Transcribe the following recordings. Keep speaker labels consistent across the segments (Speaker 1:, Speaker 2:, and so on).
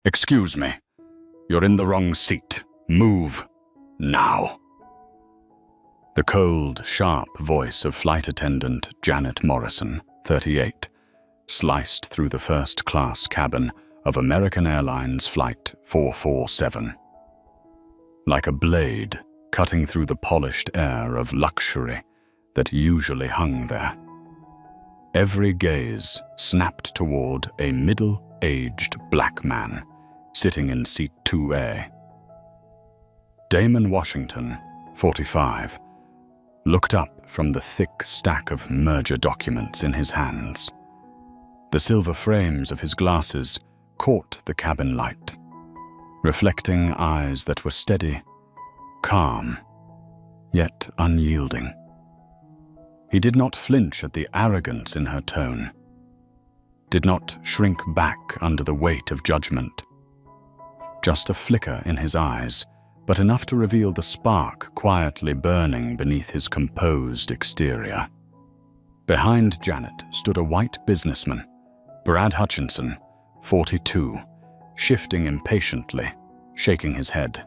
Speaker 1: Excuse me. You're in the wrong seat. Move. Now. The cold, sharp voice of flight attendant Janet Morrison, 38, sliced through the first-class cabin of American Airlines Flight 447. Like a blade cutting through the polished air of luxury that usually hung there. Every gaze snapped toward a middle-aged black man sitting in seat 2A. Damon Washington, 45, looked up from the thick stack of merger documents in his hands. The silver frames of his glasses caught the cabin light, reflecting eyes that were steady, calm, yet unyielding. He did not flinch at the arrogance in her tone, did not shrink back under the weight of judgment. Just a flicker in his eyes, but enough to reveal the spark quietly burning beneath his composed exterior. Behind Janet stood a white businessman, Brad Hutchinson, 42, shifting impatiently, shaking his head.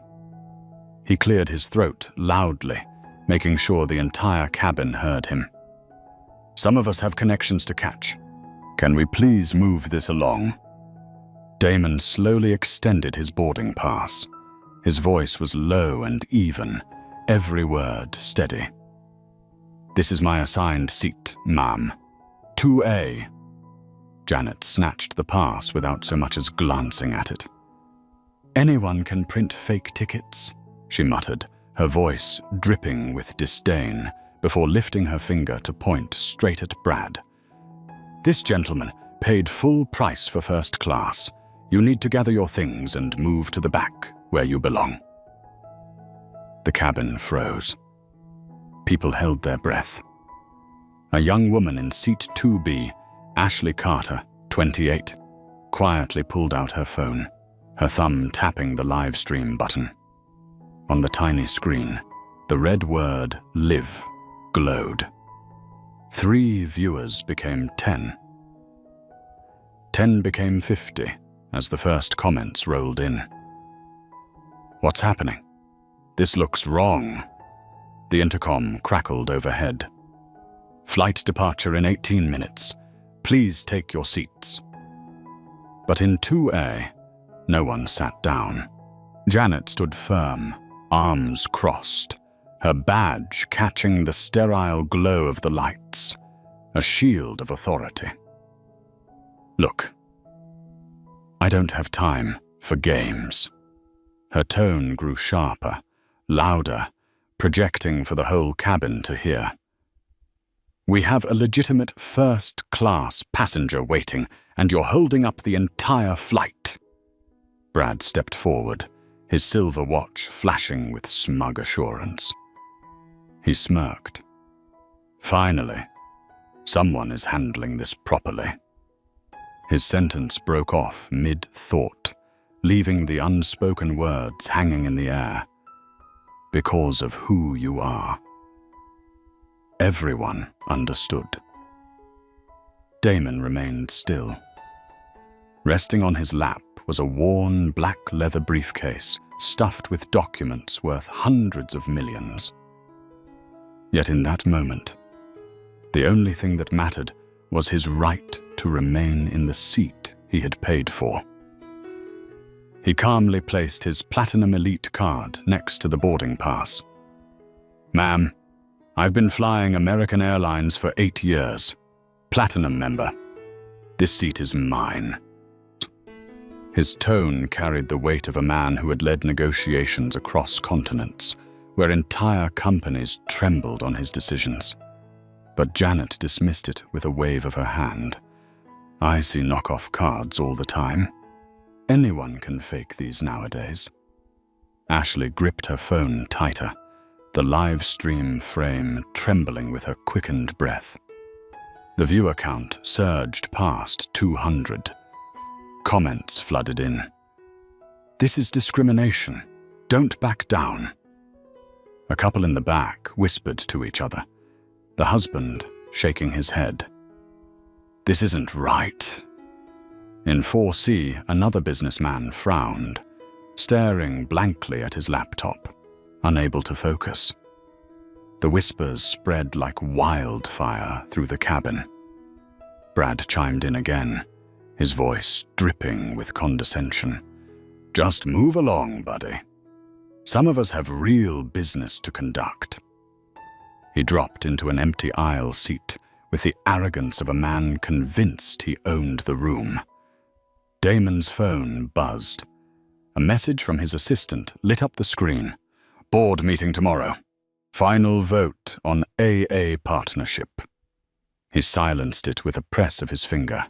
Speaker 1: He cleared his throat loudly, making sure the entire cabin heard him. "Some of us have connections to catch. Can we please move this along?" Damon slowly extended his boarding pass. His voice was low and even, every word steady. "This is my assigned seat, ma'am. 2A. Janet snatched the pass without so much as glancing at it. "Anyone can print fake tickets," she muttered, her voice dripping with disdain, before lifting her finger to point straight at Brad. "This gentleman paid full price for first class. You need to gather your things and move to the back, where you belong." The cabin froze. People held their breath. A young woman in seat 2B, Ashley Carter, 28, quietly pulled out her phone, her thumb tapping the live stream button. On the tiny screen, the red word "Live" glowed. 3 viewers became 10. 10 became 50 as the first comments rolled in. "What's happening? This looks wrong." The intercom crackled overhead. "Flight departure in 18 minutes. Please take your seats." But in 2A, no one sat down. Janet stood firm, arms crossed, her badge catching the sterile glow of the lights, a shield of authority. "Look, I don't have time for games." Her tone grew sharper, louder, projecting for the whole cabin to hear. "We have a legitimate first-class passenger waiting, and you're holding up the entire flight." Brad stepped forward, his silver watch flashing with smug assurance. He smirked. "Finally, someone is handling this properly." His sentence broke off mid-thought, leaving the unspoken words hanging in the air. "Because of who you are." Everyone understood. Damon remained still. Resting on his lap was a worn black leather briefcase stuffed with documents worth hundreds of millions. Yet in that moment, the only thing that mattered was his right to remain in the seat he had paid for. He calmly placed his Platinum Elite card next to the boarding pass. "Ma'am, I've been flying American Airlines for 8 years. Platinum member. This seat is mine." His tone carried the weight of a man who had led negotiations across continents, where entire companies trembled on his decisions. But Janet dismissed it with a wave of her hand. "I see knockoff cards all the time. Anyone can fake these nowadays." Ashley gripped her phone tighter, the live stream frame trembling with her quickened breath. The viewer count surged past 200. Comments flooded in. "This is discrimination. Don't back down." A couple in the back whispered to each other, the husband shaking his head. "This isn't right." In 4C, another businessman frowned, staring blankly at his laptop, unable to focus. The whispers spread like wildfire through the cabin. Brad chimed in again, his voice dripping with condescension. "Just move along, buddy. Some of us have real business to conduct." He dropped into an empty aisle seat with the arrogance of a man convinced he owned the room. Damon's phone buzzed. A message from his assistant lit up the screen. "Board meeting tomorrow. Final vote on AA partnership." He silenced it with a press of his finger,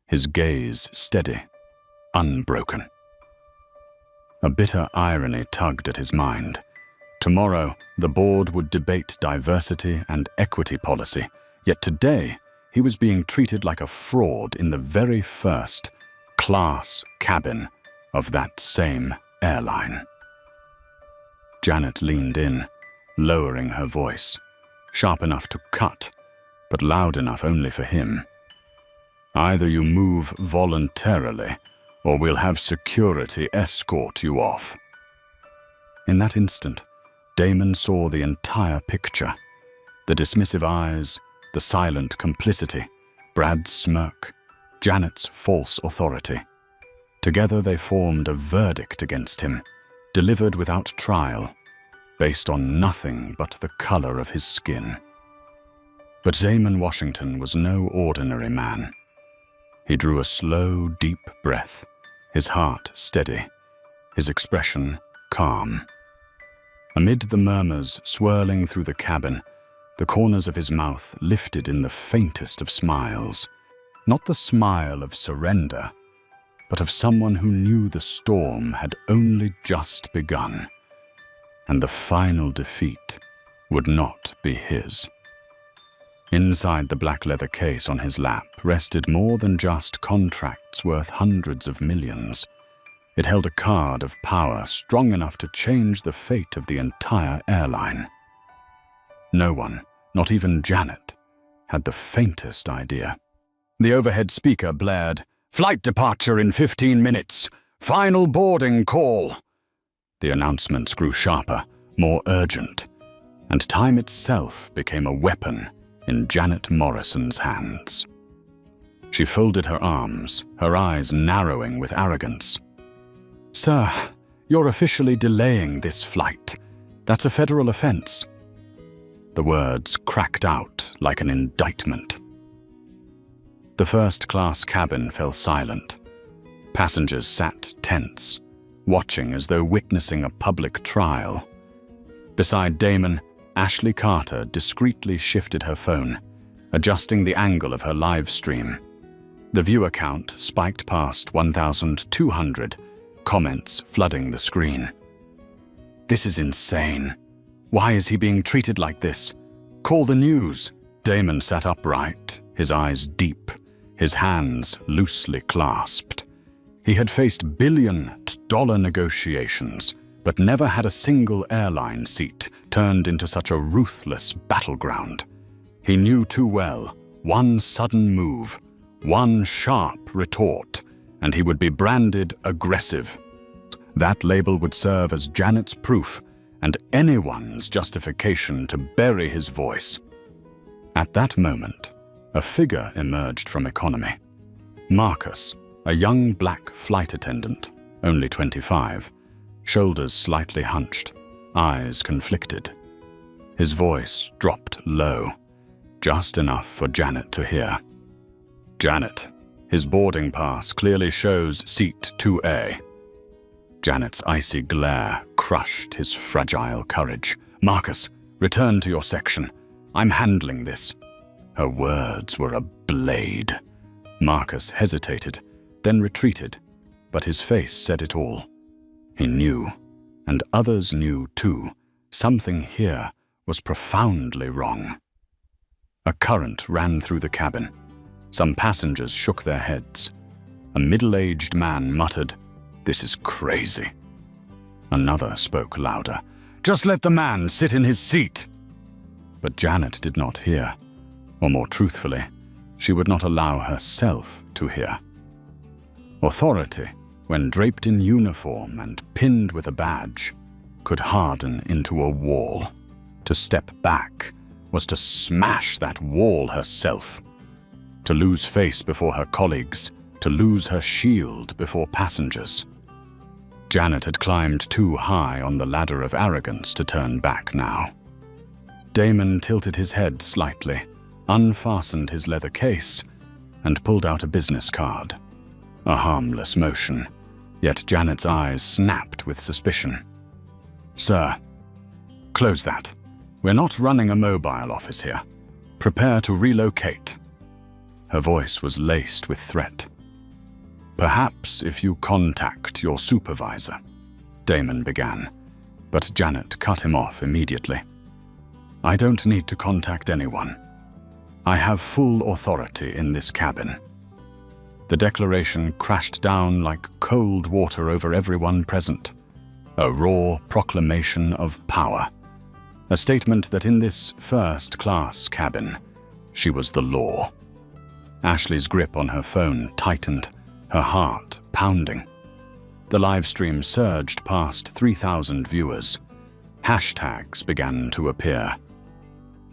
Speaker 1: his gaze steady, unbroken. A bitter irony tugged at his mind. Tomorrow, the board would debate diversity and equity policy, yet today he was being treated like a fraud in the very first class cabin of that same airline. Janet leaned in, lowering her voice, sharp enough to cut, but loud enough only for him. "Either you move voluntarily, or we'll have security escort you off." In that instant, Damon saw the entire picture. The dismissive eyes, the silent complicity, Brad's smirk, Janet's false authority. Together they formed a verdict against him, delivered without trial, based on nothing but the color of his skin. But Damon Washington was no ordinary man. He drew a slow, deep breath, his heart steady, his expression calm. Amid the murmurs swirling through the cabin, the corners of his mouth lifted in the faintest of smiles. Not the smile of surrender, but of someone who knew the storm had only just begun, and the final defeat would not be his. Inside the black leather case on his lap rested more than just contracts worth hundreds of millions. It held a card of power strong enough to change the fate of the entire airline. No one, not even Janet, had the faintest idea. The overhead speaker blared, "Flight departure in 15 minutes. Final boarding call." The announcements grew sharper, more urgent, and time itself became a weapon in Janet Morrison's hands. She folded her arms, her eyes narrowing with arrogance. "Sir, you're officially delaying this flight. That's a federal offense." The words cracked out like an indictment. The first-class cabin fell silent. Passengers sat tense, watching as though witnessing a public trial. Beside Damon, Ashley Carter discreetly shifted her phone, adjusting the angle of her live stream. The viewer count spiked past 1,200, comments flooding the screen. "This is insane. Why is he being treated like this? Call the news." Damon sat upright, his eyes deep, his hands loosely clasped. He had faced billion-dollar negotiations, but never had a single airline seat turned into such a ruthless battleground. He knew too well, one sudden move, one sharp retort, and he would be branded aggressive. That label would serve as Janet's proof and anyone's justification to bury his voice. At that moment, a figure emerged from economy. Marcus, a young black flight attendant, only 25, shoulders slightly hunched, eyes conflicted. His voice dropped low, just enough for Janet to hear. "Janet, his boarding pass clearly shows seat 2A. Janet's icy glare crushed his fragile courage. "Marcus, return to your section. I'm handling this." Her words were a blade. Marcus hesitated, then retreated, but his face said it all. He knew, and others knew too, something here was profoundly wrong. A current ran through the cabin. Some passengers shook their heads. A middle-aged man muttered, "This is crazy." Another spoke louder, "Just let the man sit in his seat." But Janet did not hear, or more truthfully, she would not allow herself to hear. Authority, when draped in uniform and pinned with a badge, could harden into a wall. To step back was to smash that wall herself. To lose face before her colleagues, to lose her shield before passengers. Janet had climbed too high on the ladder of arrogance to turn back now. Damon tilted his head slightly, unfastened his leather case, and pulled out a business card. A harmless motion, yet Janet's eyes snapped with suspicion. "Sir, close that. We're not running a mobile office here. Prepare to relocate." Her voice was laced with threat. "Perhaps if you contact your supervisor," Damon began, but Janet cut him off immediately. "I don't need to contact anyone. I have full authority in this cabin." The declaration crashed down like cold water over everyone present. A raw proclamation of power. A statement that in this first-class cabin, she was the law. Ashley's grip on her phone tightened, her heart pounding. The live stream surged past 3,000 viewers. Hashtags began to appear.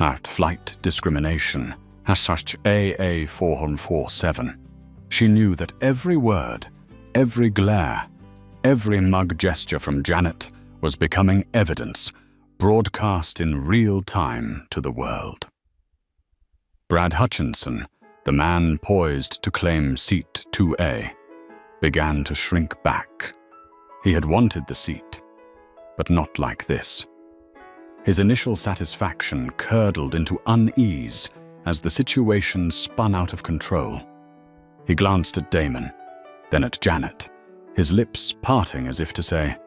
Speaker 1: At flight discrimination, #AA447. She knew that every word, every glare, every mug gesture from Janet was becoming evidence, broadcast in real time to the world. Brad Hutchinson, the man poised to claim seat 2A, began to shrink back. He had wanted the seat, but not like this. His initial satisfaction curdled into unease as the situation spun out of control. He glanced at Damon, then at Janet, his lips parting as if to say,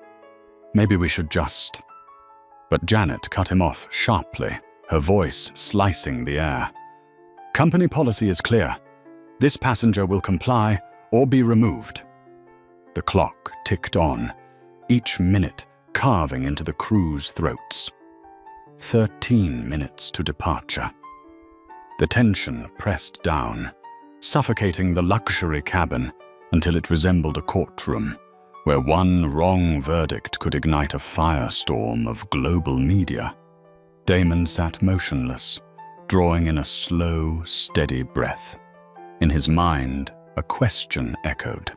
Speaker 1: "Maybe we should just..." But Janet cut him off sharply, her voice slicing the air. "Company policy is clear. This passenger will comply or be removed." The clock ticked on, each minute carving into the crew's throats. 13 minutes to departure. The tension pressed down, suffocating the luxury cabin until it resembled a courtroom, where one wrong verdict could ignite a firestorm of global media. Damon sat motionless, drawing in a slow, steady breath. In his mind, a question echoed.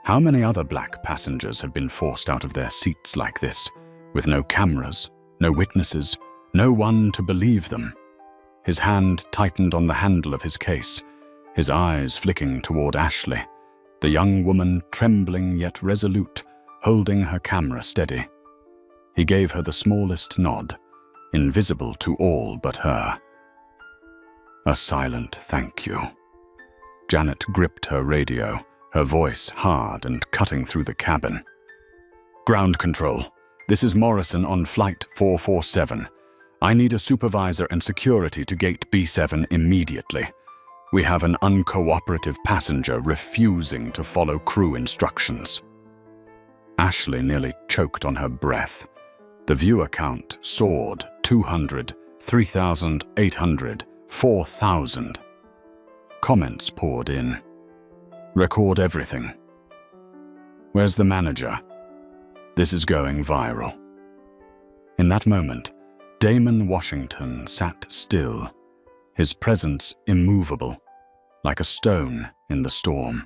Speaker 1: How many other black passengers have been forced out of their seats like this, with no cameras, no witnesses, no one to believe them? His hand tightened on the handle of his case, his eyes flicking toward Ashley, the young woman trembling yet resolute, holding her camera steady. He gave her the smallest nod, invisible to all but her. A silent thank you. Janet gripped her radio, her voice hard and cutting through the cabin. "Ground control. This is Morrison on flight 447. I need a supervisor and security to gate B7 immediately. We have an uncooperative passenger refusing to follow crew instructions." Ashley nearly choked on her breath. The viewer count soared 200, 3,800, 4,000. Comments poured in. "Record everything. Where's the manager? This is going viral." In that moment, Damon Washington sat still, his presence immovable, like a stone in the storm.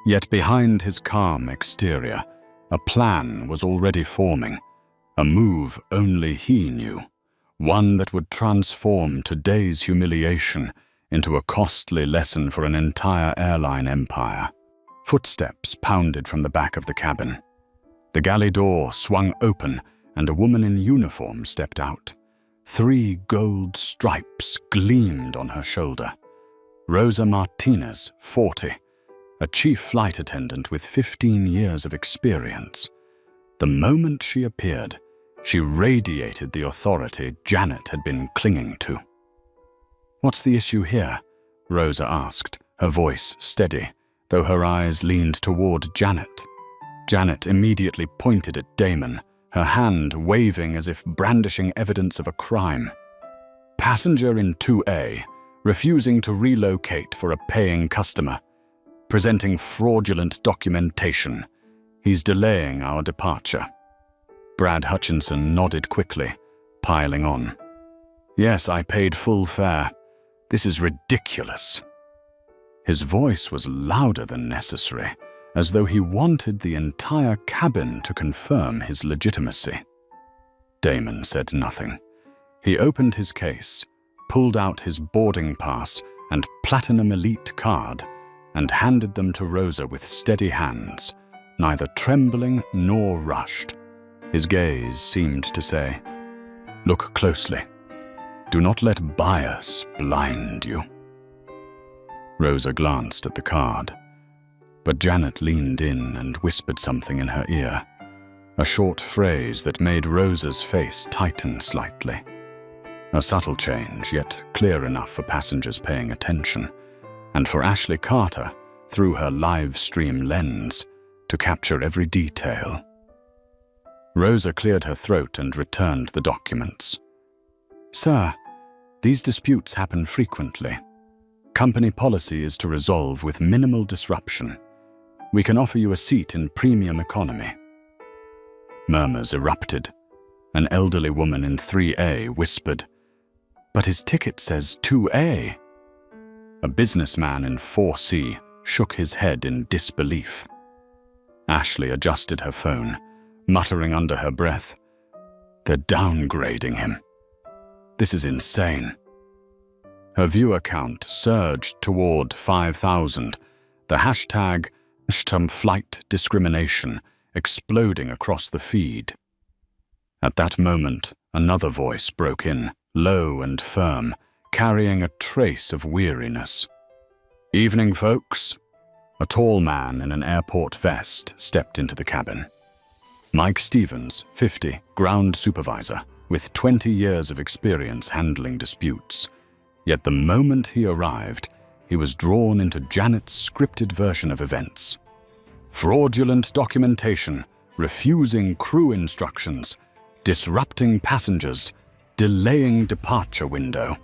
Speaker 1: Yet behind his calm exterior, a plan was already forming, a move only he knew, one that would transform today's humiliation into a costly lesson for an entire airline empire. Footsteps pounded from the back of the cabin. The galley door swung open and a woman in uniform stepped out. 3 gold stripes gleamed on her shoulder. Rosa Martinez, 40, a chief flight attendant with 15 years of experience. The moment she appeared, she radiated the authority Janet had been clinging to. "What's the issue here?" Rosa asked, her voice steady, though her eyes leaned toward Janet. Janet immediately pointed at Damon, her hand waving as if brandishing evidence of a crime. "Passenger in 2A, refusing to relocate for a paying customer. presenting fraudulent documentation. He's delaying our departure." Brad Hutchinson nodded quickly, piling on. "Yes, I paid full fare. This is ridiculous." His voice was louder than necessary, as though he wanted the entire cabin to confirm his legitimacy. Damon said nothing. He opened his case, pulled out his boarding pass and Platinum Elite card, and handed them to Rosa with steady hands, neither trembling nor rushed. His gaze seemed to say, "Look closely. Do not let bias blind you." Rosa glanced at the card, but Janet leaned in and whispered something in her ear, a short phrase that made Rosa's face tighten slightly. A subtle change, yet clear enough for passengers paying attention, and for Ashley Carter, through her live stream lens, to capture every detail. Rosa cleared her throat and returned the documents. "Sir, these disputes happen frequently. Company policy is to resolve with minimal disruption. We can offer you a seat in premium economy." Murmurs erupted. An elderly woman in 3A whispered, "But his ticket says 2A." A businessman in 4C shook his head in disbelief. Ashley adjusted her phone, muttering under her breath, "They're downgrading him. This is insane." Her viewer count surged toward 5,000, the hashtag #flight discrimination exploding across the feed. At that moment, another voice broke in, low and firm, carrying a trace of weariness. "Evening, folks." A tall man in an airport vest stepped into the cabin. Mike Stevens, 50, ground supervisor, with 20 years of experience handling disputes. Yet the moment he arrived, he was drawn into Janet's scripted version of events. Fraudulent documentation, refusing crew instructions, disrupting passengers, delaying departure window.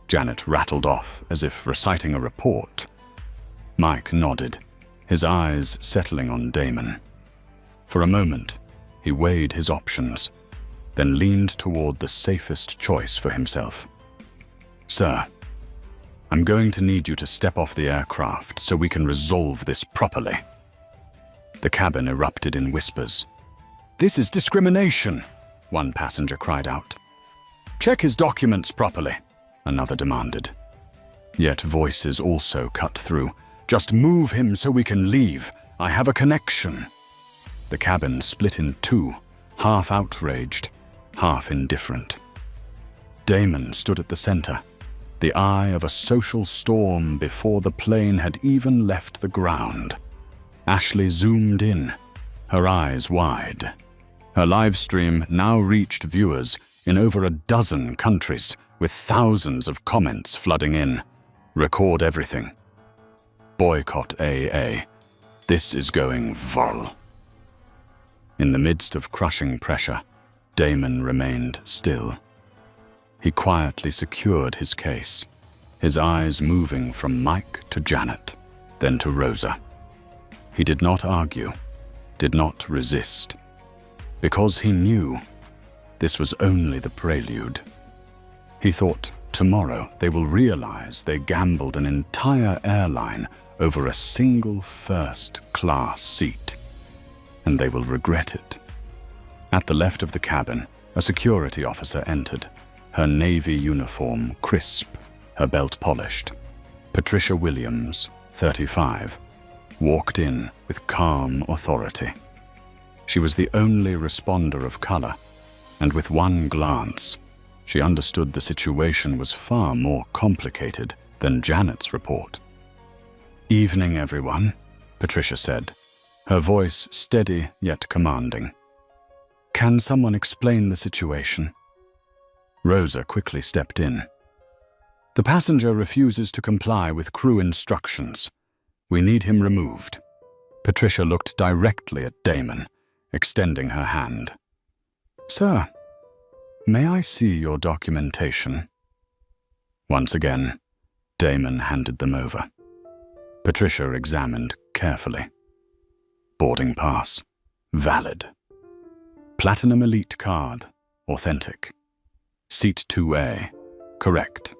Speaker 1: Janet rattled off as if reciting a report. Mike nodded, his eyes settling on Damon. For a moment, he weighed his options, then leaned toward the safest choice for himself. "Sir, I'm going to need you to step off the aircraft so we can resolve this properly." The cabin erupted in whispers. "This is discrimination," one passenger cried out. "Check his documents properly," another demanded. Yet voices also cut through. "Just move him so we can leave. I have a connection." The cabin split in two, half outraged, half indifferent. Damon stood at the center, the eye of a social storm before the plane had even left the ground. Ashley zoomed in, her eyes wide. Her live stream now reached viewers in over a dozen countries, with thousands of comments flooding in. "Record everything. Boycott AA. This is going viral." In the midst of crushing pressure, Damon remained still. He quietly secured his case, his eyes moving from Mike to Janet, then to Rosa. He did not argue, did not resist, because he knew this was only the prelude. He thought, tomorrow they will realize they gambled an entire airline over a single first-class seat, and they will regret it. At the left of the cabin, a security officer entered, her navy uniform crisp, her belt polished. Patricia Williams, 35, walked in with calm authority. She was the only responder of color, and with one glance, she understood the situation was far more complicated than Janet's report. "Evening, everyone," Patricia said, her voice steady yet commanding. "Can someone explain the situation?" Rosa quickly stepped in. "The passenger refuses to comply with crew instructions. We need him removed." Patricia looked directly at Damon, extending her hand. "Sir, may I see your documentation?" Once again, Damon handed them over. Patricia examined carefully. Boarding pass. Valid. Platinum Elite card. Authentic. Seat 2A. Correct.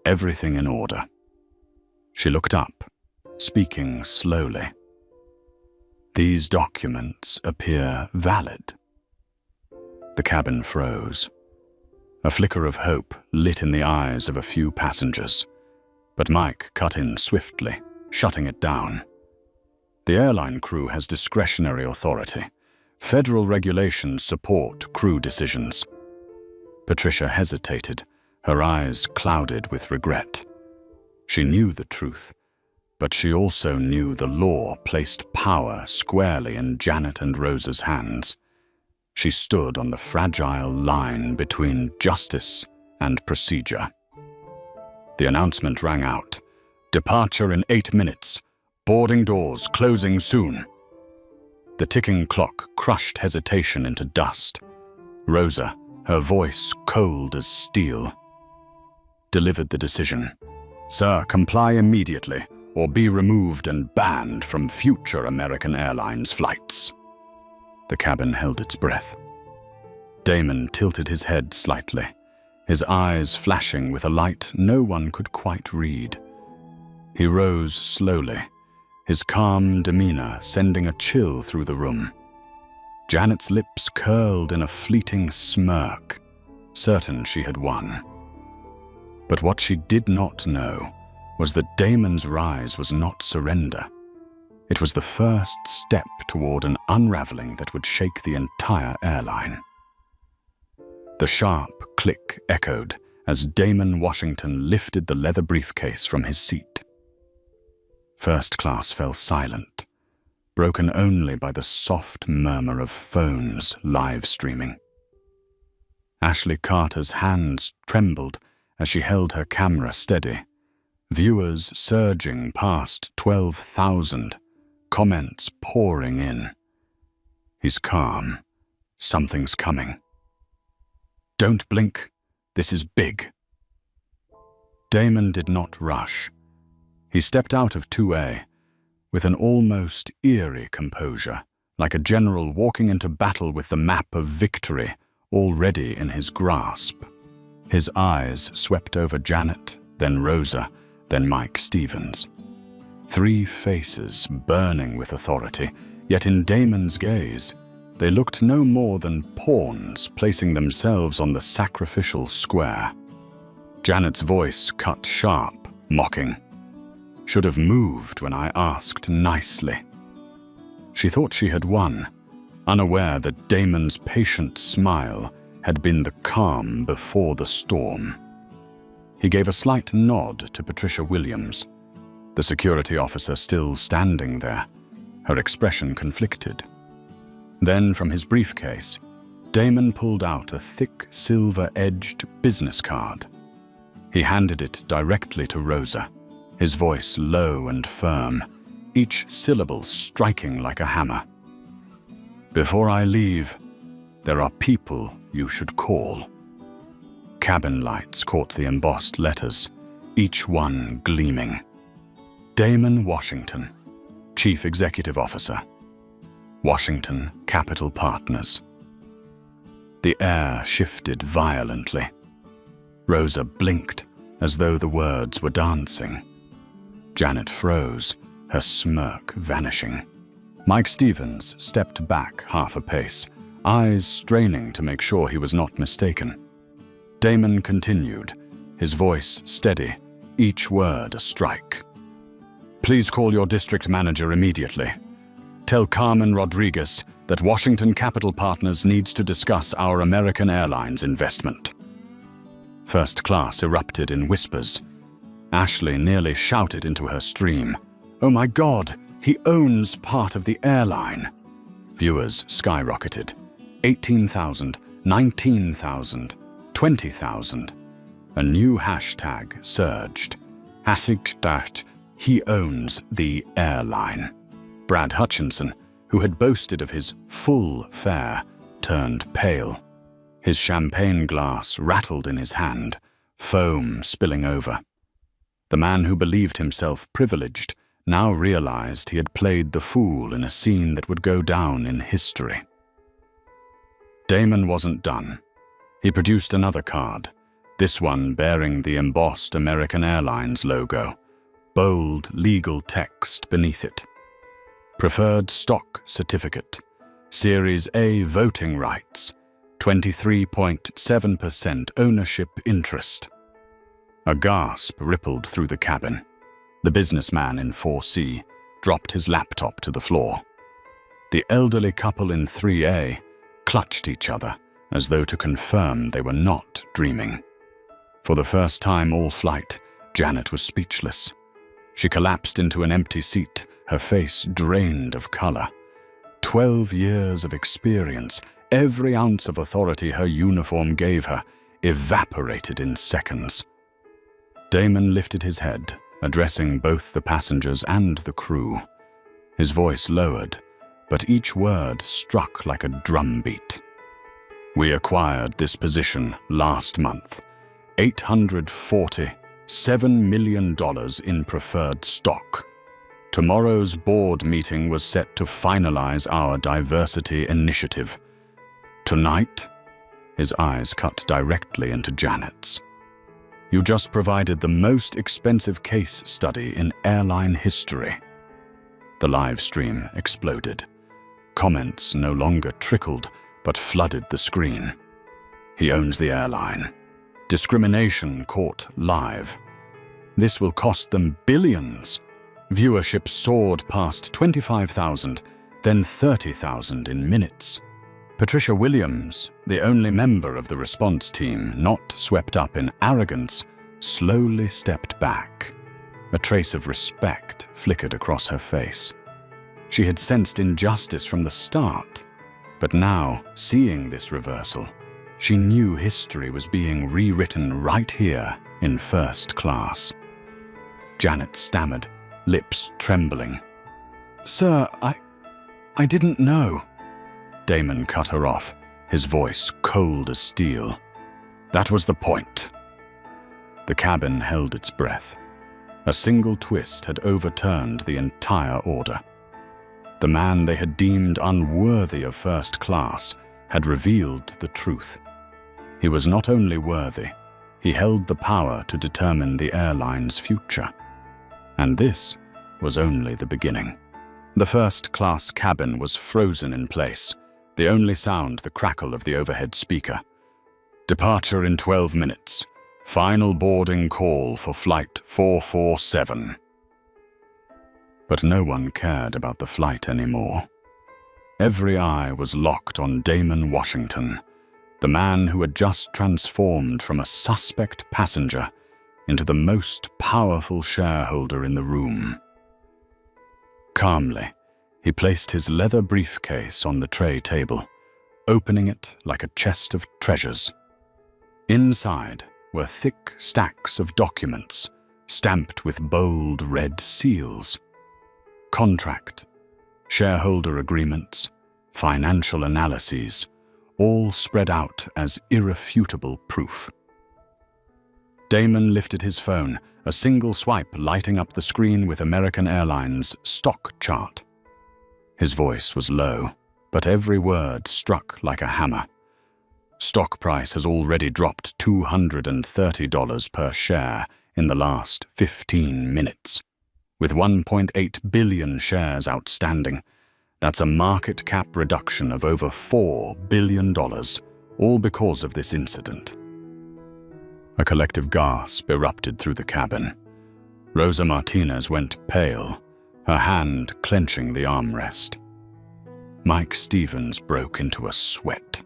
Speaker 1: Everything in order. She looked up, speaking slowly. These documents appear valid. The cabin froze. A flicker of hope lit in the eyes of a few passengers, but Mike cut in swiftly, shutting it down. The airline crew has discretionary authority. Federal regulations support crew decisions. Patricia hesitated, her eyes clouded with regret. She knew the truth, but she also knew the law placed power squarely in Janet and Rosa's hands. She stood on the fragile line between justice and procedure. The announcement rang out. Departure in 8 minutes. Boarding doors closing soon. The ticking clock crushed hesitation into dust. Rosa, her voice cold as steel, delivered the decision. Sir, comply immediately, or be removed and banned from future American Airlines flights. The cabin held its breath. Damon tilted his head slightly, his eyes flashing with a light no one could quite read. He rose slowly, his calm demeanor sending a chill through the room. Janet's lips curled in a fleeting smirk, certain she had won. But what she did not know was that Damon's rise was not surrender. It was the first step toward an unraveling that would shake the entire airline. The sharp click echoed as Damon Washington lifted the leather briefcase from his seat. First class fell silent, broken only by the soft murmur of phones live streaming. Ashley Carter's hands trembled as she held her camera steady, viewers surging past 12,000, comments pouring in. He's calm. Something's coming. Don't blink. This is big. Damon did not rush. He stepped out of 2A with an almost eerie composure, like a general walking into battle with the map of victory already in his grasp. His eyes swept over Janet, then Rosa, then Mike Stevens. 3 faces burning with authority, yet in Damon's gaze, they looked no more than pawns placing themselves on the sacrificial square. Janet's voice cut sharp, mocking. Should have moved when I asked nicely. She thought she had won, unaware that Damon's patient smile had been the calm before the storm. He gave a slight nod to Patricia Williams, the security officer still standing there, her expression conflicted. Then, from his briefcase, Damon pulled out a thick, silver-edged business card. He handed it directly to Rosa, his voice low and firm, each syllable striking like a hammer. Before I leave, there are people you should call. Cabin lights caught the embossed letters, each one gleaming. Damon Washington, Chief Executive Officer. Washington Capital Partners. The air shifted violently. Rosa blinked as though the words were dancing. Janet froze, her smirk vanishing. Mike Stevens stepped back half a pace, eyes straining to make sure he was not mistaken. Damon continued, his voice steady, each word a strike. Please call your district manager immediately. Tell Carmen Rodriguez that Washington Capital Partners needs to discuss our American Airlines investment. First class erupted in whispers. Ashley nearly shouted into her stream. Oh my God, he owns part of the airline. Viewers skyrocketed. 18,000, 19,000, 20,000. A new hashtag surged. #, he owns the airline. Brad Hutchinson, who had boasted of his full fare, turned pale. His champagne glass rattled in his hand, foam spilling over. The man who believed himself privileged now realized he had played the fool in a scene that would go down in history. Damon wasn't done. He produced another card, this one bearing the embossed American Airlines logo, bold legal text beneath it. Preferred stock certificate, Series A voting rights, 23.7% ownership interest. A gasp rippled through the cabin. The businessman in 4C dropped his laptop to the floor. The elderly couple in 3A clutched each other as though to confirm they were not dreaming. For the first time all flight, Janet was speechless. She collapsed into an empty seat, her face drained of color. 12 years of experience, every ounce of authority her uniform gave her, evaporated in seconds. Damon lifted his head, addressing both the passengers and the crew. His voice lowered, but each word struck like a drumbeat. We acquired this position last month. $847 million in preferred stock. Tomorrow's board meeting was set to finalize our diversity initiative. Tonight, his eyes cut directly into Janet's. You just provided the most expensive case study in airline history. The live stream exploded. Comments no longer trickled, but flooded the screen. He owns the airline. Discrimination caught live. This will cost them billions. Viewership soared past 25,000, then 30,000 in minutes. Patricia Williams, the only member of the response team not swept up in arrogance, slowly stepped back. A trace of respect flickered across her face. She had sensed injustice from the start, but now, seeing this reversal, she knew history was being rewritten right here in first class. Janet stammered, lips trembling. "Sir, I didn't know." Damon cut her off, his voice cold as steel. That was the point. The cabin held its breath. A single twist had overturned the entire order. The man they had deemed unworthy of first class had revealed the truth. He was not only worthy, he held the power to determine the airline's future. And this was only the beginning. The first-class cabin was frozen in place, the only sound the crackle of the overhead speaker. Departure in 12 minutes. Final boarding call for Flight 447. But no one cared about the flight anymore. Every eye was locked on Damon Washington, the man who had just transformed from a suspect passenger into the most powerful shareholder in the room. Calmly, he placed his leather briefcase on the tray table, opening it like a chest of treasures. Inside were thick stacks of documents, stamped with bold red seals. Contract, shareholder agreements, financial analyses, all spread out as irrefutable proof. Damon lifted his phone, a single swipe lighting up the screen with American Airlines' stock chart. His voice was low, but every word struck like a hammer. Stock price has already dropped $230 per share in the last 15 minutes. With 1.8 billion shares outstanding, that's a market cap reduction of over $4 billion, all because of this incident. A collective gasp erupted through the cabin. Rosa Martinez went pale, her hand clenching the armrest. Mike Stevens broke into a sweat.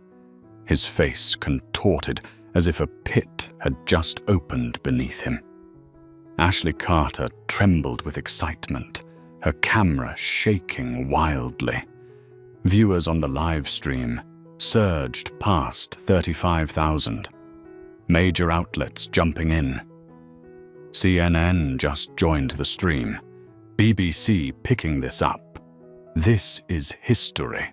Speaker 1: His face contorted as if a pit had just opened beneath him. Ashley Carter trembled with excitement, her camera shaking wildly. Viewers on the live stream surged past 35,000. Major outlets jumping in. CNN just joined the stream. BBC picking this up. This is history.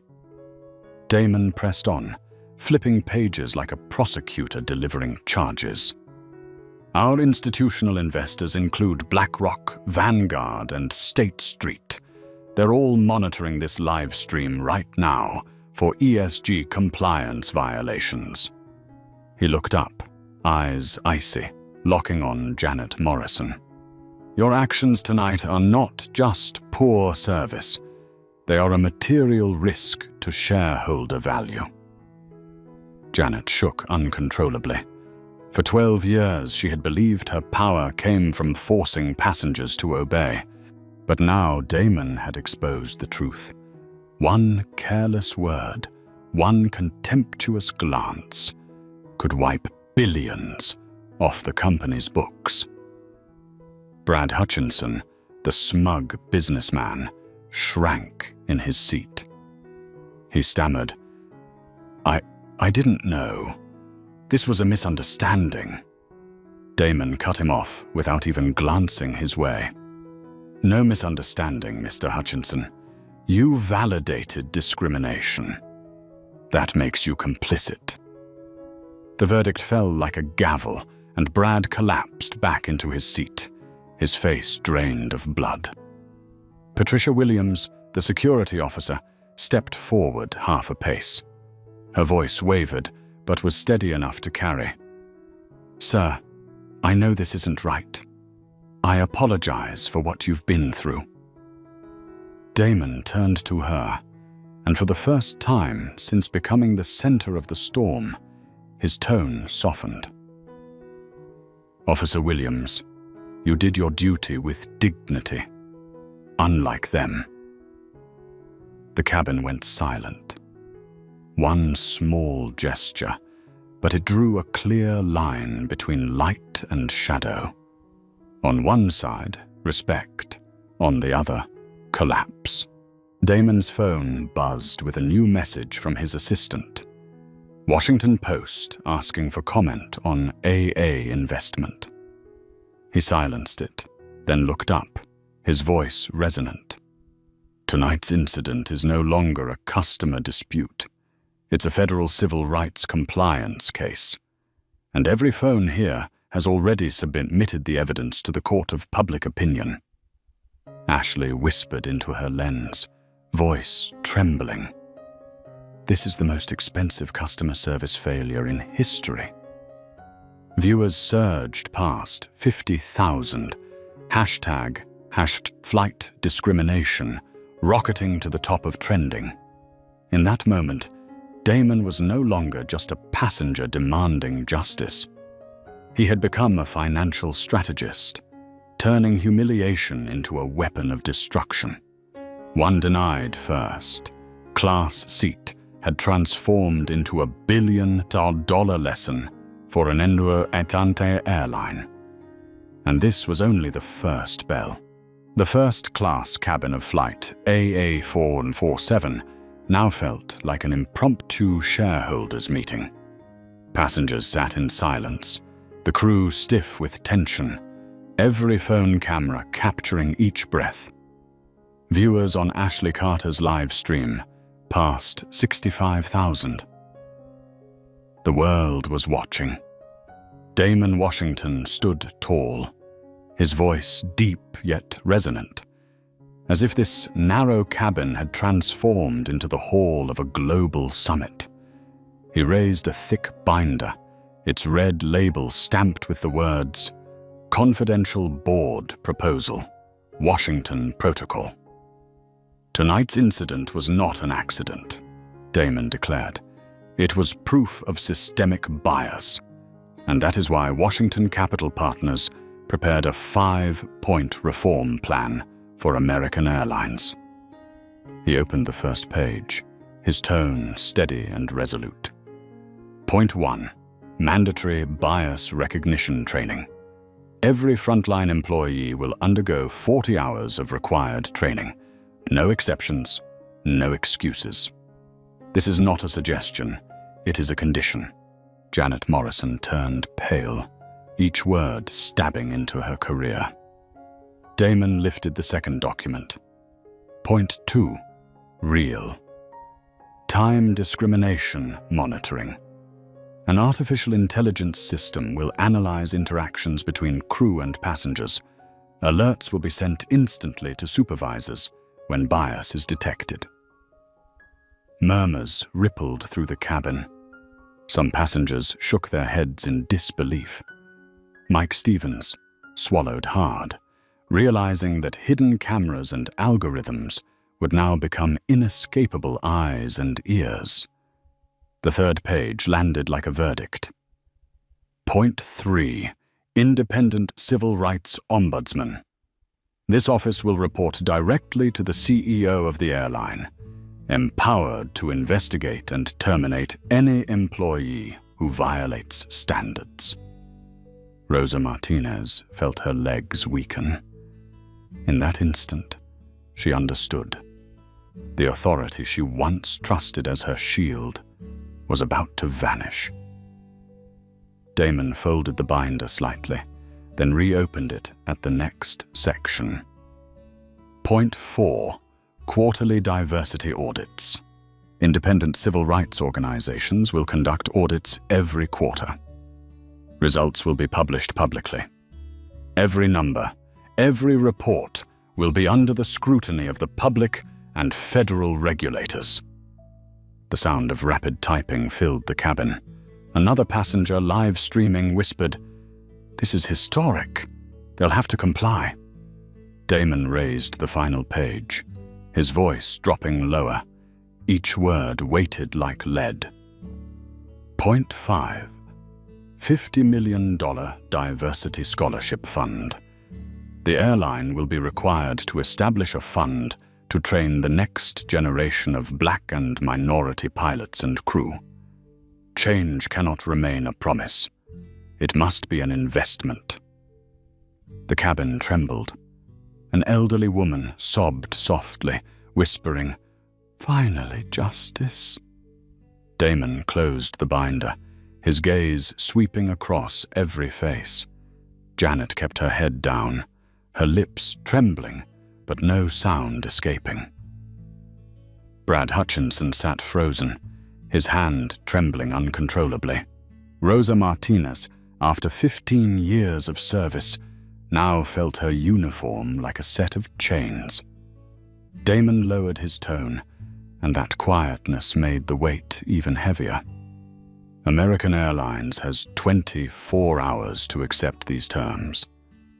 Speaker 1: Damon pressed on, flipping pages like a prosecutor delivering charges. Our institutional investors include BlackRock, Vanguard, and State Street. They're all monitoring this live stream right now for ESG compliance violations. He looked up, eyes icy, locking on Janet Morrison. Your actions tonight are not just poor service. They are a material risk to shareholder value. Janet shook uncontrollably. For 12 years, she had believed her power came from forcing passengers to obey. But now Damon had exposed the truth. One careless word, one contemptuous glance, could wipe billions off the company's books. Brad Hutchinson, the smug businessman, shrank in his seat. He stammered, I didn't know. This was a misunderstanding. Damon cut him off without even glancing his way. No misunderstanding, Mr. Hutchinson. You validated discrimination. That makes you complicit. The verdict fell like a gavel, and Brad collapsed back into his seat, his face drained of blood. Patricia Williams, the security officer, stepped forward half a pace. Her voice wavered, but was steady enough to carry. Sir, I know this isn't right. I apologize for what you've been through. Damon turned to her, and for the first time since becoming the center of the storm, his tone softened. Officer Williams, you did your duty with dignity, unlike them. The cabin went silent. One small gesture, but it drew a clear line between light and shadow. On one side, respect. On the other, collapse. Damon's phone buzzed with a new message from his assistant. Washington Post asking for comment on AA investment. He silenced it, then looked up, his voice resonant. Tonight's incident is no longer a customer dispute. It's a federal civil rights compliance case. And every phone here has already submitted the evidence to the court of public opinion. Ashley whispered into her lens, voice trembling. This is the most expensive customer service failure in history. Viewers surged past 50,000. Hashtag flight discrimination, rocketing to the top of trending. In that moment, Damon was no longer just a passenger demanding justice. He had become a financial strategist, turning humiliation into a weapon of destruction. One denied first, class seat had transformed into $1 billion lesson for an Atlantic Airline. And this was only the first bell. The first-class cabin of flight AA447 now felt like an impromptu shareholders' meeting. Passengers sat in silence, the crew stiff with tension, every phone camera capturing each breath. Viewers on Ashley Carter's live stream passed 65,000. The world was watching. Damon Washington stood tall, his voice deep yet resonant, as if this narrow cabin had transformed into the hall of a global summit. He raised a thick binder, its red label stamped with the words, Confidential Board Proposal, Washington Protocol. Tonight's incident was not an accident, Damon declared. It was proof of systemic bias, and that is why Washington Capital Partners prepared a 5-point reform plan for American Airlines. He opened the first page, his tone steady and resolute. Point 1. Mandatory bias recognition training. Every frontline employee will undergo 40 hours of required training. No exceptions, no excuses. This is not a suggestion, it is a condition. Janet Morrison turned pale, each word stabbing into her career. Damon lifted the second document. Point 2. Real. Time discrimination monitoring. An artificial intelligence system will analyze interactions between crew and passengers. Alerts will be sent instantly to supervisors when bias is detected. Murmurs rippled through the cabin. Some passengers shook their heads in disbelief. Mike Stevens swallowed hard, realizing that hidden cameras and algorithms would now become inescapable eyes and ears. The third page landed like a verdict. Point 3. Independent Civil Rights Ombudsman. This office will report directly to the CEO of the airline, empowered to investigate and terminate any employee who violates standards. Rosa Martinez felt her legs weaken. In that instant, she understood. The authority she once trusted as her shield was about to vanish. Damon folded the binder slightly, then reopened it at the next section. Point 4. Quarterly diversity audits. Independent civil rights organizations will conduct audits every quarter. Results will be published publicly. Every number, every report will be under the scrutiny of the public and federal regulators. The sound of rapid typing filled the cabin. Another passenger, live streaming, whispered, "This is historic. They'll have to comply." Damon raised the final page, his voice dropping lower, each word weighted like lead. Point 5. $50 million Diversity Scholarship Fund. The airline will be required to establish a fund to train the next generation of Black and minority pilots and crew. Change cannot remain a promise. It must be an investment. The cabin trembled. An elderly woman sobbed softly, whispering, "Finally, justice." Damon closed the binder, his gaze sweeping across every face. Janet kept her head down, her lips trembling, but no sound escaping. Brad Hutchinson sat frozen, his hand trembling uncontrollably. Rosa Martinez, after 15 years of service, now felt her uniform like a set of chains. Damon lowered his tone, and that quietness made the weight even heavier. American Airlines has 24 hours to accept these terms.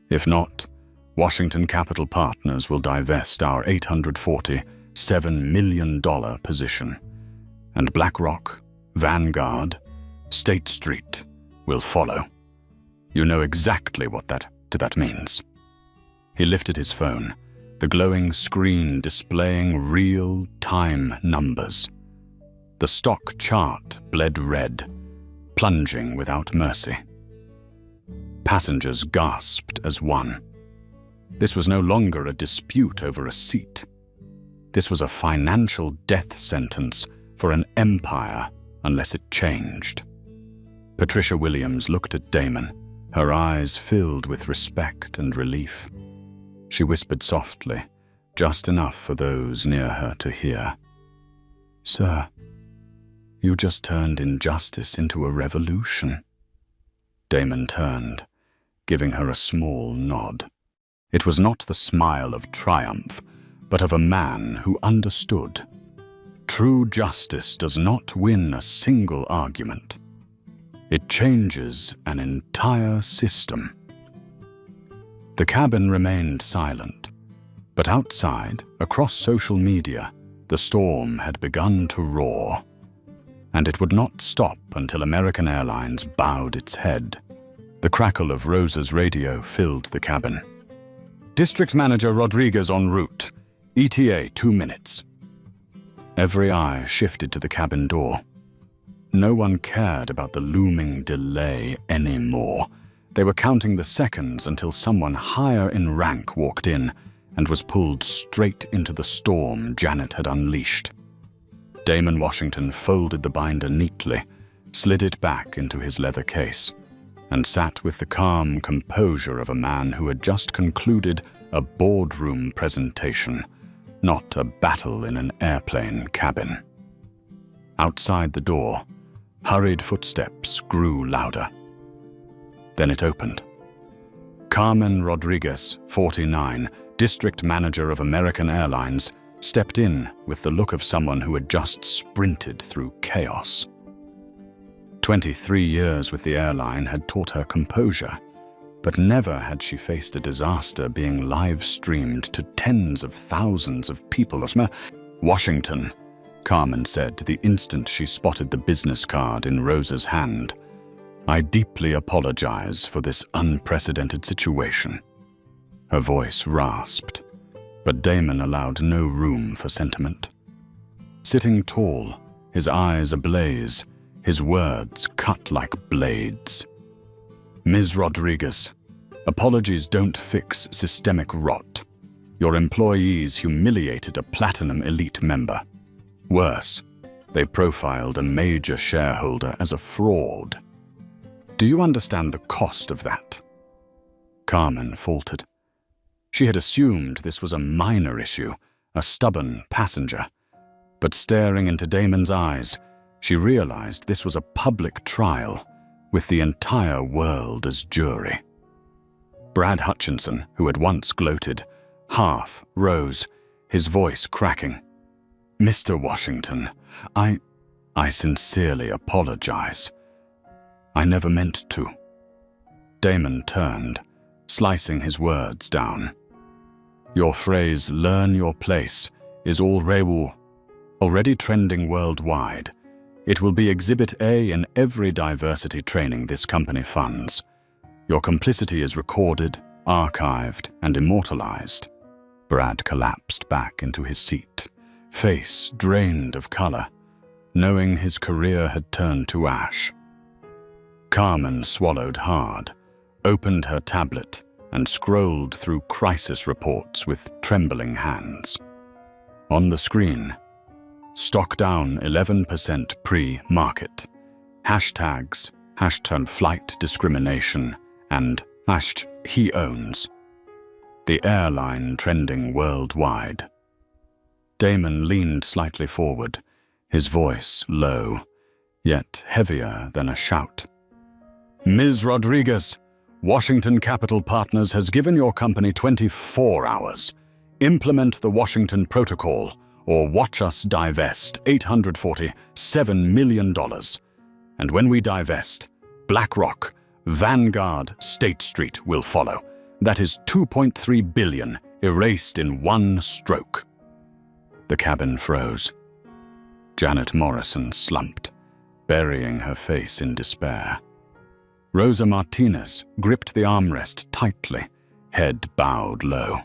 Speaker 1: If not, Washington Capital Partners will divest our $847 million position, and BlackRock, Vanguard, State Street will follow. You know exactly what that means. He lifted his phone, the glowing screen displaying real-time numbers. The stock chart bled red, plunging without mercy. Passengers gasped as one. This was no longer a dispute over a seat. This was a financial death sentence for an empire unless it changed. Patricia Williams looked at Damon, her eyes filled with respect and relief. She whispered softly, just enough for those near her to hear. "Sir, you just turned injustice into a revolution." Damon turned, giving her a small nod. It was not the smile of triumph, but of a man who understood. True justice does not win a single argument. It changes an entire system. The cabin remained silent, but outside, across social media, the storm had begun to roar. And it would not stop until American Airlines bowed its head. The crackle of Rosa's radio filled the cabin. "District Manager Rodriguez en route. ETA 2 minutes." Every eye shifted to the cabin door. No one cared about the looming delay anymore. They were counting the seconds until someone higher in rank walked in and was pulled straight into the storm Janet had unleashed. Damon Washington folded the binder neatly, slid it back into his leather case, and sat with the calm composure of a man who had just concluded a boardroom presentation, not a battle in an airplane cabin. Outside the door, Hurried footsteps grew louder. Then it opened. Carmen Rodriguez, 49, district manager of American Airlines, stepped in with the look of someone who had just sprinted through chaos. 23 years with the airline had taught her composure, but never had she faced a disaster being live-streamed to tens of thousands of people. "Washington," Carmen said the instant she spotted the business card in Rosa's hand. "I deeply apologize for this unprecedented situation." Her voice rasped, but Damon allowed no room for sentiment. Sitting tall, his eyes ablaze, his words cut like blades. "Ms. Rodriguez, apologies don't fix systemic rot. Your employees humiliated a Platinum Elite member. Worse, they profiled a major shareholder as a fraud. Do you understand the cost of that?" Carmen faltered. She had assumed this was a minor issue, a stubborn passenger. But staring into Damon's eyes, she realized this was a public trial, with the entire world as jury. Brad Hutchinson, who had once gloated, half rose, his voice cracking. "Mr. Washington, I sincerely apologize. I never meant to." Damon turned, slicing his words down. "Your phrase, 'learn your place,' is already trending worldwide. It will be Exhibit A in every diversity training this company funds. Your complicity is recorded, archived, and immortalized." Brad collapsed back into his seat, face drained of color, knowing his career had turned to ash. Carmen swallowed hard, opened her tablet, and scrolled through crisis reports with trembling hands. On the screen, stock down 11% pre-market, hashtags, #flight discrimination, and #he owns. The airline trending worldwide. Damon leaned slightly forward, his voice low, yet heavier than a shout. "Ms. Rodriguez, Washington Capital Partners has given your company 24 hours. Implement the Washington Protocol or watch us divest $847 million. And when we divest, BlackRock, Vanguard, State Street will follow. That is $2.3 billion erased in one stroke." The cabin froze. Janet Morrison slumped, burying her face in despair. Rosa Martinez gripped the armrest tightly, head bowed low.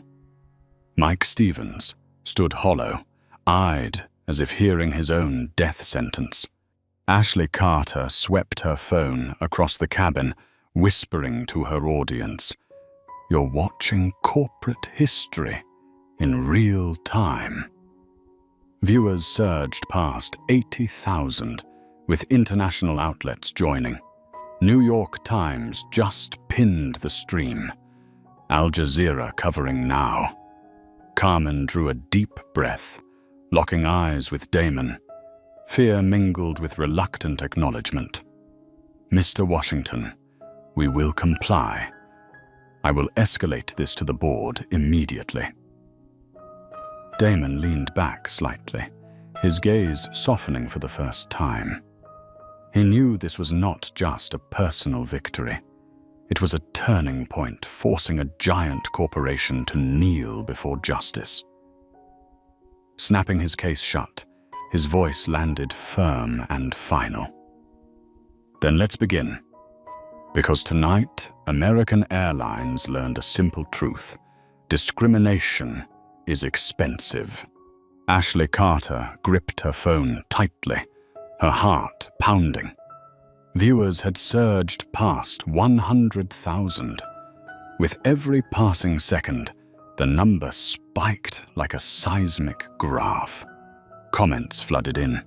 Speaker 1: Mike Stevens stood hollow, eyed as if hearing his own death sentence. Ashley Carter swept her phone across the cabin, whispering to her audience, "You're watching corporate history in real time." Viewers surged past 80,000, with international outlets joining. New York Times just pinned the stream. Al Jazeera covering now. Carmen drew a deep breath, locking eyes with Damon. Fear mingled with reluctant acknowledgement. "Mr. Washington, we will comply. I will escalate this to the board immediately." Damon leaned back slightly, his gaze softening for the first time. He knew this was not just a personal victory. It was a turning point, forcing a giant corporation to kneel before justice. Snapping his case shut, his voice landed firm and final. "Then let's begin. Because tonight, American Airlines learned a simple truth. Discrimination is expensive." Ashley Carter gripped her phone tightly, her heart pounding. Viewers had surged past 100,000. With every passing second, the number spiked like a seismic graph. Comments flooded in.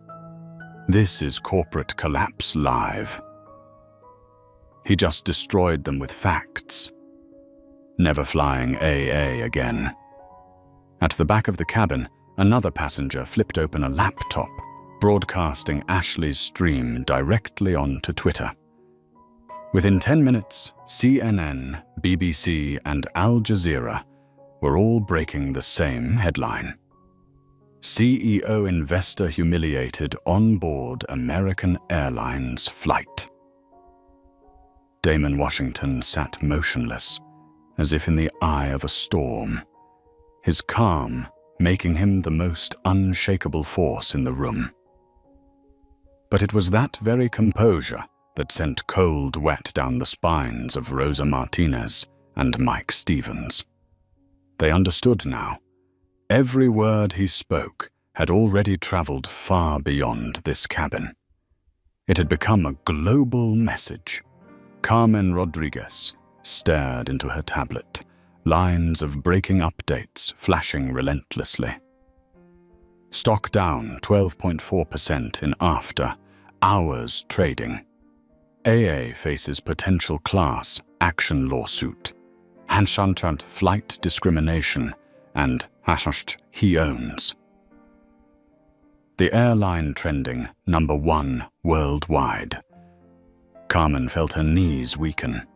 Speaker 1: "This is corporate collapse live." He just destroyed them with facts. Never flying AA again. At the back of the cabin, another passenger flipped open a laptop, broadcasting Ashley's stream directly onto Twitter. Within 10 minutes, CNN, BBC, and Al Jazeera were all breaking the same headline. CEO investor humiliated on board American Airlines flight. Damon Washington sat motionless, as if in the eye of a storm, his calm making him the most unshakable force in the room. But it was that very composure that sent cold wet down the spines of Rosa Martinez and Mike Stevens. They understood now. Every word he spoke had already traveled far beyond this cabin. It had become a global message. Carmen Rodriguez stared into her tablet, lines of breaking updates flashing relentlessly. Stock down 12.4% in after hours trading. AA faces potential class action lawsuit. Hanshantant flight discrimination and Hashasht he owns. The airline trending #1 worldwide. Carmen felt her knees weaken.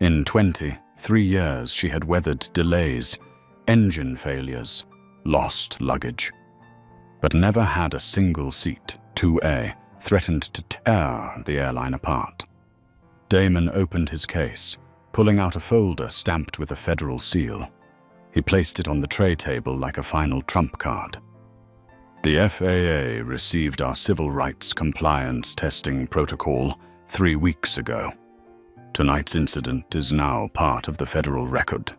Speaker 1: In 23 years she had weathered delays, engine failures, lost luggage, but never had a single seat, 2A, threatened to tear the airline apart. Damon opened his case, pulling out a folder stamped with a federal seal. He placed it on the tray table like a final trump card. The FAA received our civil rights compliance testing protocol 3 weeks ago. Tonight's incident is now part of the federal record.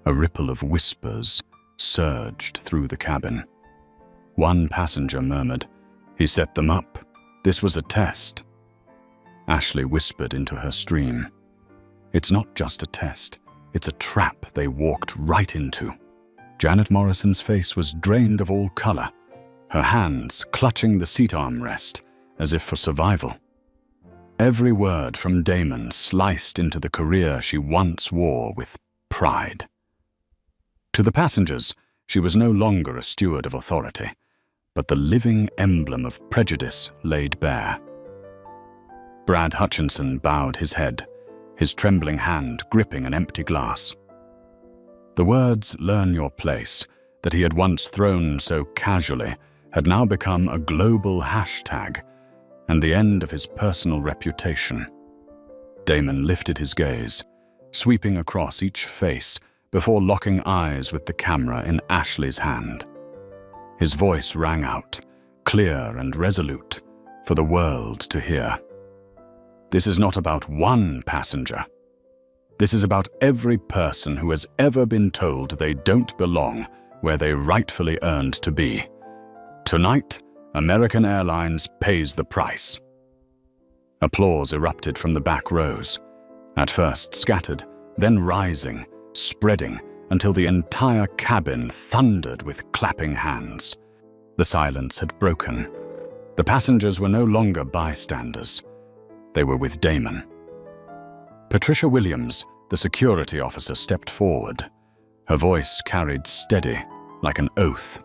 Speaker 1: A ripple of whispers surged through the cabin. One passenger murmured, "He set them up. This was a test." Ashley whispered into her stream, "It's not just a test. It's a trap they walked right into." Janet Morrison's face was drained of all color, her hands clutching the seat armrest as if for survival. Every word from Damon sliced into the career she once wore with pride. To the passengers, she was no longer a steward of authority, but the living emblem of prejudice laid bare. Brad Hutchinson bowed his head, his trembling hand gripping an empty glass. The words "learn your place" that he had once thrown so casually had now become a global hashtag and the end of his personal reputation. Damon lifted his gaze, sweeping across each face before locking eyes with the camera in Ashley's hand. His voice rang out, clear and resolute, for the world to hear. This is not about one passenger. This is about every person who has ever been told they don't belong where they rightfully earned to be. Tonight, American Airlines pays the price. Applause erupted from the back rows, at first scattered, then rising, spreading, until the entire cabin thundered with clapping hands. The silence had broken. The passengers were no longer bystanders. They were with Damon. Patricia Williams, the security officer, stepped forward. Her voice carried steady, like an oath.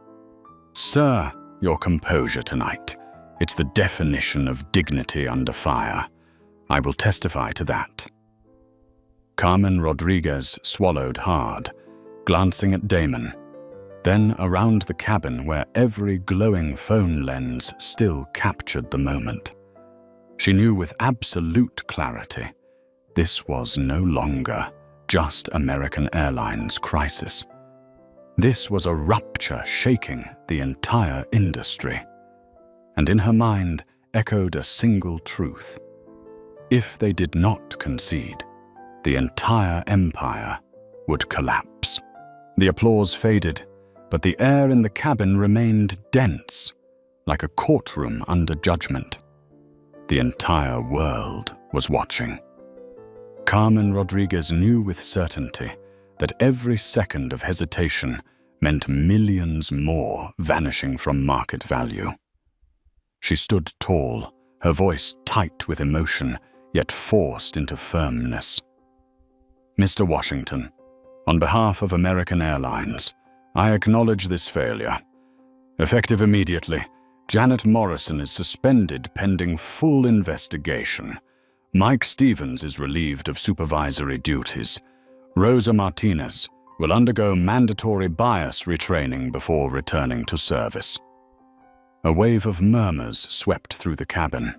Speaker 1: "Sir, your composure tonight. It's the definition of dignity under fire. I will testify to that." Carmen Rodriguez swallowed hard, glancing at Damon, then around the cabin where every glowing phone lens still captured the moment. She knew with absolute clarity this was no longer just American Airlines' crisis. This was a rupture shaking the entire industry. And in her mind echoed a single truth. If they did not concede, the entire empire would collapse. The applause faded, but the air in the cabin remained dense, like a courtroom under judgment. The entire world was watching. Carmen Rodriguez knew with certainty that every second of hesitation meant millions more vanishing from market value. She stood tall, her voice tight with emotion, yet forced into firmness. "Mr. Washington, on behalf of American Airlines, I acknowledge this failure. Effective immediately, Janet Morrison is suspended pending full investigation. Mike Stevens is relieved of supervisory duties. Rosa Martinez will undergo mandatory bias retraining before returning to service. A wave of murmurs swept through the cabin.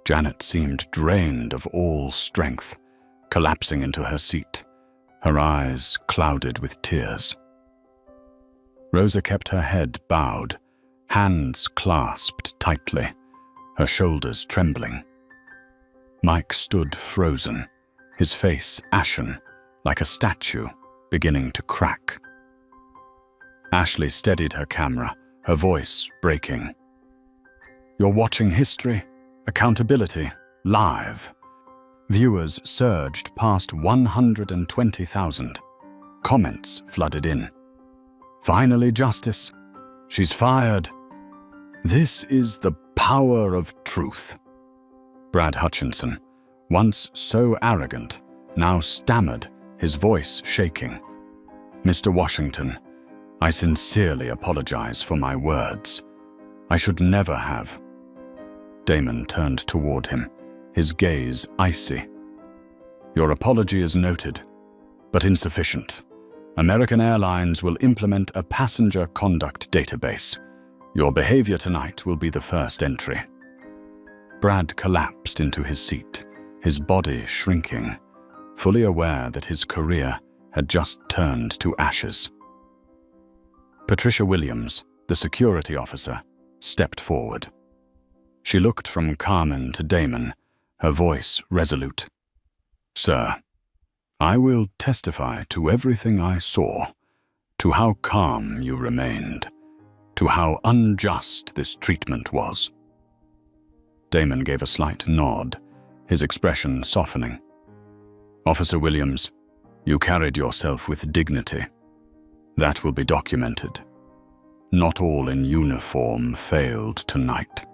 Speaker 1: Janet seemed drained of all strength, collapsing into her seat, her eyes clouded with tears. Rosa kept her head bowed, hands clasped tightly, her shoulders trembling. Mike stood frozen, his face ashen, like a statue beginning to crack. Ashley steadied her camera, her voice breaking. "You're watching history, accountability, live." Viewers surged past 120,000. Comments flooded in. "Finally justice. She's fired. This is the power of truth." Brad Hutchinson, once so arrogant, now stammered, his voice shaking. "Mr. Washington, I sincerely apologize for my words. I should never have." Damon turned toward him, his gaze icy. "Your apology is noted, but insufficient. American Airlines will implement a passenger conduct database. Your behavior tonight will be the first entry." Brad collapsed into his seat, his body shrinking, fully aware that his career had just turned to ashes. Patricia Williams, the security officer, stepped forward. She looked from Carmen to Damon, her voice resolute. "Sir, I will testify to everything I saw, to how calm you remained, to how unjust this treatment was." Damon gave a slight nod, his expression softening. "Officer Williams, you carried yourself with dignity. That will be documented. Not all in uniform failed tonight."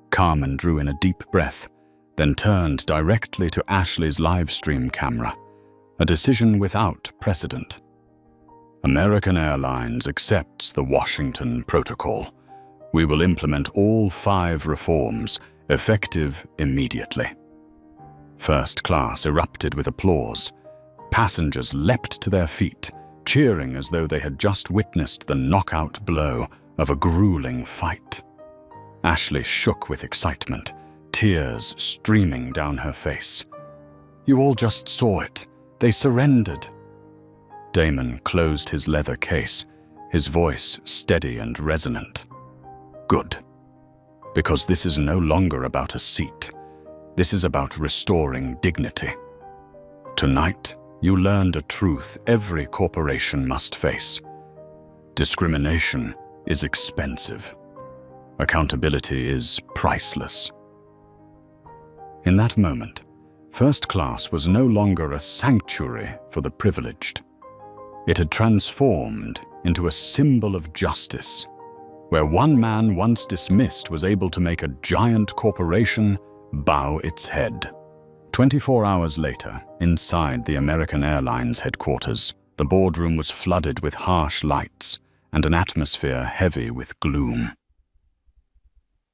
Speaker 1: Carmen drew in a deep breath, then turned directly to Ashley's livestream camera, a decision without precedent. "American Airlines accepts the Washington Protocol. We will implement all 5 reforms, effective immediately." First class erupted with applause. Passengers leapt to their feet, cheering as though they had just witnessed the knockout blow of a grueling fight. Ashley shook with excitement, tears streaming down her face. "You all just saw it. They surrendered." Damon closed his leather case, his voice steady and resonant. "Good. Because this is no longer about a seat. This is about restoring dignity. Tonight, you learned a truth every corporation must face. Discrimination is expensive. Accountability is priceless." In that moment, first class was no longer a sanctuary for the privileged. It had transformed into a symbol of justice, where one man once dismissed was able to make a giant corporation bow its head. 24 hours later, inside the American Airlines headquarters, the boardroom was flooded with harsh lights and an atmosphere heavy with gloom.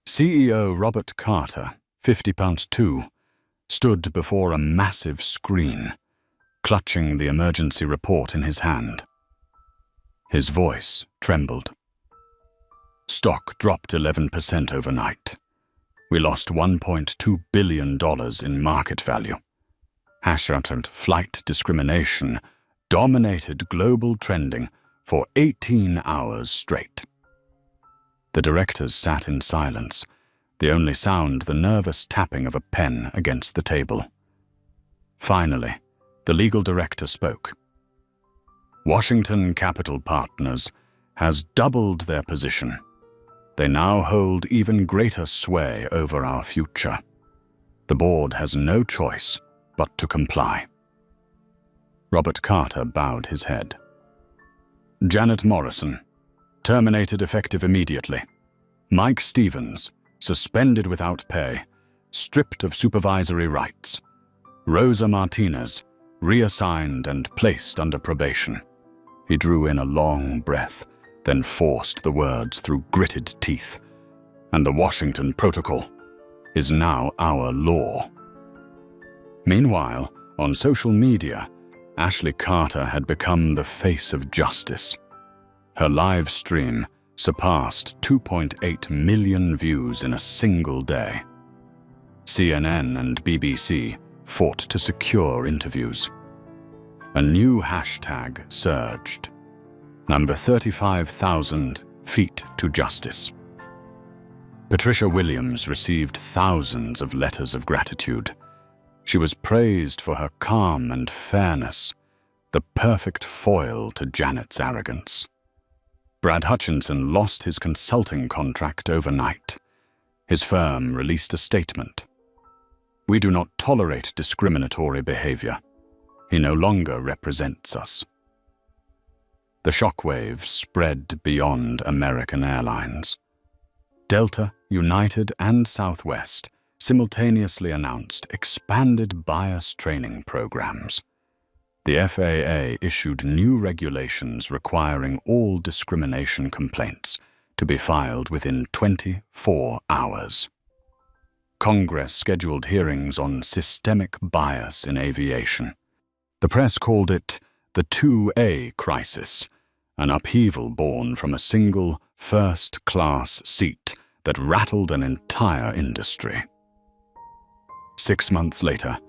Speaker 1: CEO Robert Carter, 50 pounds 2, stood before a massive screen, clutching the emergency report in his hand. His voice trembled. "Stock dropped 11% overnight. We lost $1.2 billion in market value. Hashtag flight discrimination dominated global trending for 18 hours straight." The directors sat in silence, the only sound the nervous tapping of a pen against the table. Finally, the legal director spoke. "Washington Capital Partners has doubled their position. They now hold even greater sway over our future. The board has no choice but to comply." Robert Carter bowed his head. "Janet Morrison, terminated effective immediately. Mike Stevens, suspended without pay, stripped of supervisory rights. Rosa Martinez, reassigned and placed under probation." He drew in a long breath, then forced the words through gritted teeth. and the Washington Protocol is now our law. Meanwhile, on social media, Ashley Carter had become the face of justice. Her live stream surpassed 2.8 million views in a single day. CNN and BBC fought to secure interviews. A new hashtag surged. Number 35,000 feet to justice. Patricia Williams received thousands of letters of gratitude. She was praised for her calm and fairness, the perfect foil to Janet's arrogance. Brad Hutchinson lost his consulting contract overnight. His firm released a statement. "We do not tolerate discriminatory behavior. He no longer represents us." The shockwaves spread beyond American Airlines. Delta, United, and Southwest simultaneously announced expanded bias training programs. The FAA issued new regulations requiring all discrimination complaints to be filed within 24 hours. Congress scheduled hearings on systemic bias in aviation. The press called it the 2A crisis, an upheaval born from a single first-class seat that rattled an entire industry. 6 months later,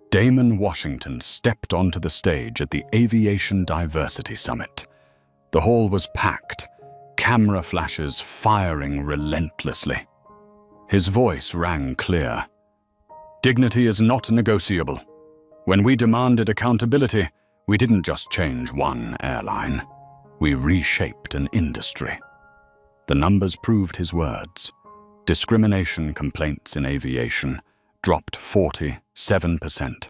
Speaker 1: Damon Washington stepped onto the stage at the Aviation Diversity Summit. The hall was packed, camera flashes firing relentlessly. His voice rang clear. "Dignity is not negotiable. When we demanded accountability, we didn't just change one airline. We reshaped an industry." The numbers proved his words. Discrimination complaints in aviation dropped 47%.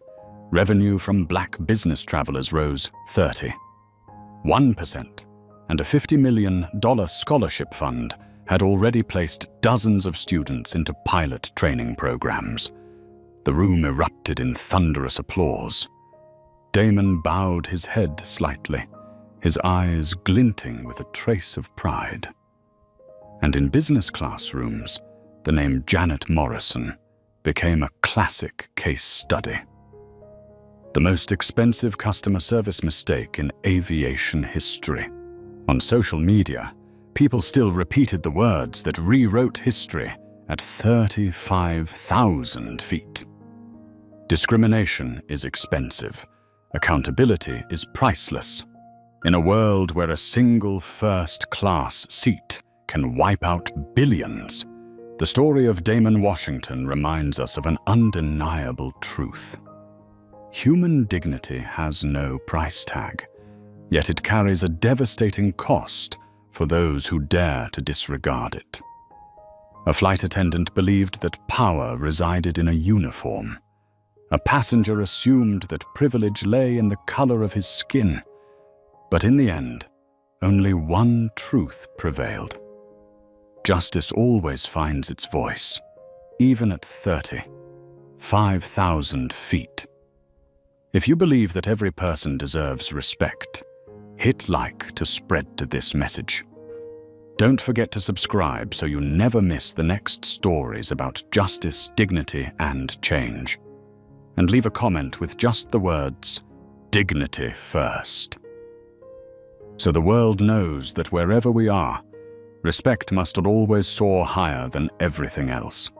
Speaker 1: Revenue from black business travelers rose 31%. And a $50 million scholarship fund had already placed dozens of students into pilot training programs. The room erupted in thunderous applause. Damon bowed his head slightly, his eyes glinting with a trace of pride. And in business classrooms, the name Janet Morrison became a classic case study. The most expensive customer service mistake in aviation history. On social media, people still repeated the words that rewrote history at 35,000 feet. Discrimination is expensive. Accountability is priceless. In a world where a single first-class seat can wipe out billions, the story of Damon Washington reminds us of an undeniable truth. Human dignity has no price tag, yet it carries a devastating cost for those who dare to disregard it. A flight attendant believed that power resided in a uniform. A passenger assumed that privilege lay in the color of his skin. But in the end, only one truth prevailed. Justice always finds its voice, even at 35,000 feet. If you believe that every person deserves respect, hit like to spread this message. Don't forget to subscribe so you never miss the next stories about justice, dignity, and change. And leave a comment with just the words, "Dignity first." So the world knows that wherever we are, respect must always soar higher than everything else.